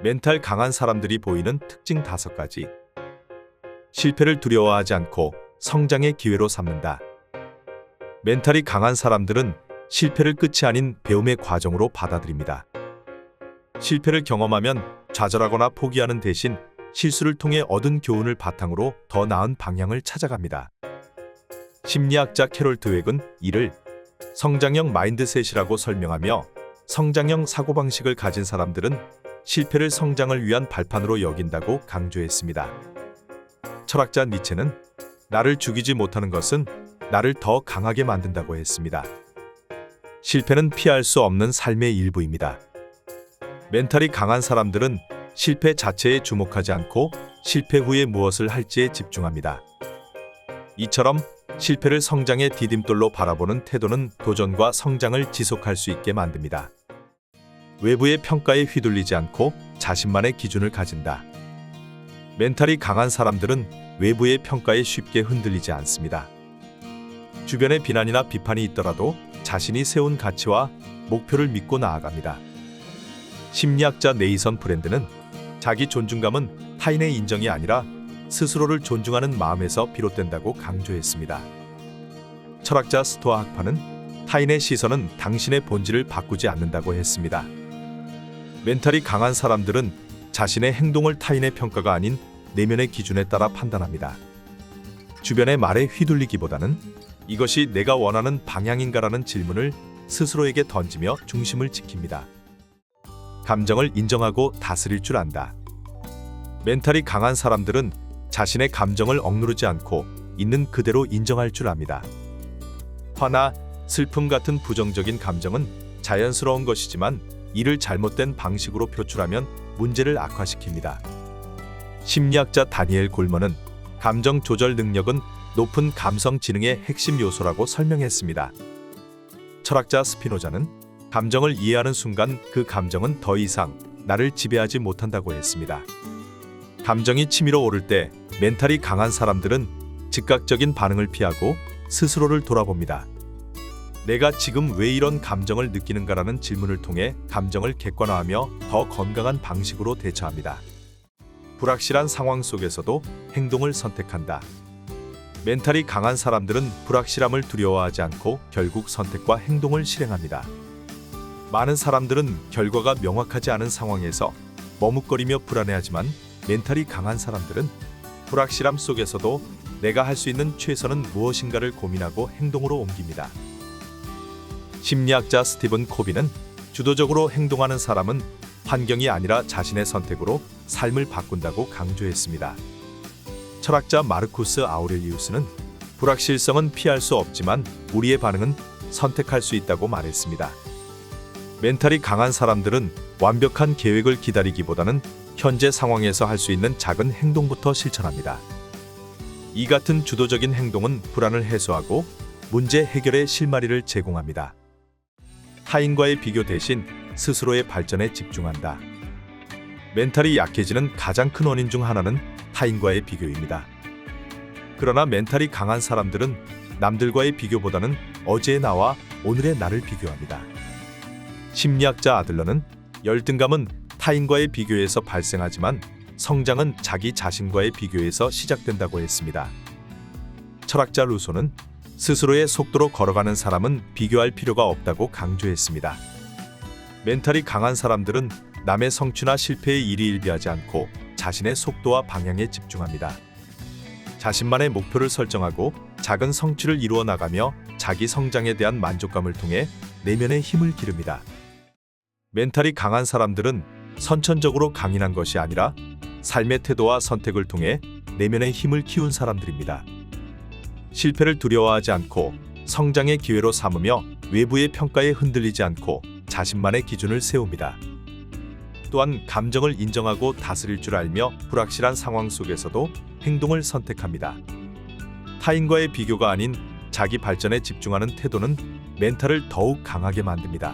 멘탈 강한 사람들이 보이는 특징 5가지. 실패를 두려워하지 않고 성장의 기회로 삼는다. 멘탈이 강한 사람들은 실패를 끝이 아닌 배움의 과정으로 받아들입니다. 실패를 경험하면 좌절하거나 포기하는 대신 실수를 통해 얻은 교훈을 바탕으로 더 나은 방향을 찾아갑니다. 심리학자 캐롤 드웩은 이를 성장형 마인드셋이라고 설명하며, 성장형 사고방식을 가진 사람들은 실패를 성장을 위한 발판으로 여긴다고 강조했습니다. 철학자 니체는 나를 죽이지 못하는 것은 나를 더 강하게 만든다고 했습니다. 실패는 피할 수 없는 삶의 일부입니다. 멘탈이 강한 사람들은 실패 자체에 주목하지 않고 실패 후에 무엇을 할지에 집중합니다. 이처럼 실패를 성장의 디딤돌로 바라보는 태도는 도전과 성장을 지속할 수 있게 만듭니다. 외부의 평가에 휘둘리지 않고 자신만의 기준을 가진다. 멘탈이 강한 사람들은 외부의 평가에 쉽게 흔들리지 않습니다. 주변의 비난이나 비판이 있더라도 자신이 세운 가치와 목표를 믿고 나아갑니다. 심리학자 네이선 브랜드는 자기 존중감은 타인의 인정이 아니라 스스로를 존중하는 마음에서 비롯된다고 강조했습니다. 철학자 스토아 학파는 타인의 시선은 당신의 본질을 바꾸지 않는다고 했습니다. 멘탈이 강한 사람들은 자신의 행동을 타인의 평가가 아닌 내면의 기준에 따라 판단합니다. 주변의 말에 휘둘리기보다는 이것이 내가 원하는 방향인가라는 질문을 스스로에게 던지며 중심을 지킵니다. 감정을 인정하고 다스릴 줄 안다. 멘탈이 강한 사람들은 자신의 감정을 억누르지 않고 있는 그대로 인정할 줄 압니다. 화나 슬픔 같은 부정적인 감정은 자연스러운 것이지만 이를 잘못된 방식으로 표출하면 문제를 악화시킵니다. 심리학자 다니엘 골먼은 감정 조절 능력은 높은 감성 지능의 핵심 요소라고 설명했습니다. 철학자 스피노자는 감정을 이해하는 순간 그 감정은 더 이상 나를 지배하지 못한다고 했습니다. 감정이 치밀어 오를 때 멘탈이 강한 사람들은 즉각적인 반응을 피하고 스스로를 돌아봅니다. 내가 지금 왜 이런 감정을 느끼는가라는 질문을 통해 감정을 객관화하며 더 건강한 방식으로 대처합니다. 불확실한 상황 속에서도 행동을 선택한다. 멘탈이 강한 사람들은 불확실함을 두려워하지 않고 결국 선택과 행동을 실행합니다. 많은 사람들은 결과가 명확하지 않은 상황에서 머뭇거리며 불안해하지만 멘탈이 강한 사람들은 불확실함 속에서도 내가 할 수 있는 최선은 무엇인가를 고민하고 행동으로 옮깁니다. 심리학자 스티븐 코비는 주도적으로 행동하는 사람은 환경이 아니라 자신의 선택으로 삶을 바꾼다고 강조했습니다. 철학자 마르쿠스 아우렐리우스는 불확실성은 피할 수 없지만 우리의 반응은 선택할 수 있다고 말했습니다. 멘탈이 강한 사람들은 완벽한 계획을 기다리기보다는 현재 상황에서 할 수 있는 작은 행동부터 실천합니다. 이 같은 주도적인 행동은 불안을 해소하고 문제 해결의 실마리를 제공합니다. 타인과의 비교 대신 스스로의 발전에 집중한다. 멘탈이 약해지는 가장 큰 원인 중 하나는 타인과의 비교입니다. 그러나 멘탈이 강한 사람들은 남들과의 비교보다는 어제의 나와 오늘의 나를 비교합니다. 심리학자 아들러는 열등감은 타인과의 비교에서 발생하지만 성장은 자기 자신과의 비교에서 시작된다고 했습니다. 철학자 루소는 스스로의 속도로 걸어가는 사람은 비교할 필요가 없다고 강조했습니다. 멘탈이 강한 사람들은 남의 성취나 실패에 일희일비하지 않고 자신의 속도와 방향에 집중합니다. 자신만의 목표를 설정하고 작은 성취를 이루어 나가며 자기 성장에 대한 만족감을 통해 내면의 힘을 기릅니다. 멘탈이 강한 사람들은 선천적으로 강인한 것이 아니라 삶의 태도와 선택을 통해 내면의 힘을 키운 사람들입니다. 실패를 두려워하지 않고 성장의 기회로 삼으며 외부의 평가에 흔들리지 않고 자신만의 기준을 세웁니다. 또한 감정을 인정하고 다스릴 줄 알며 불확실한 상황 속에서도 행동을 선택합니다. 타인과의 비교가 아닌 자기 발전에 집중하는 태도는 멘탈을 더욱 강하게 만듭니다.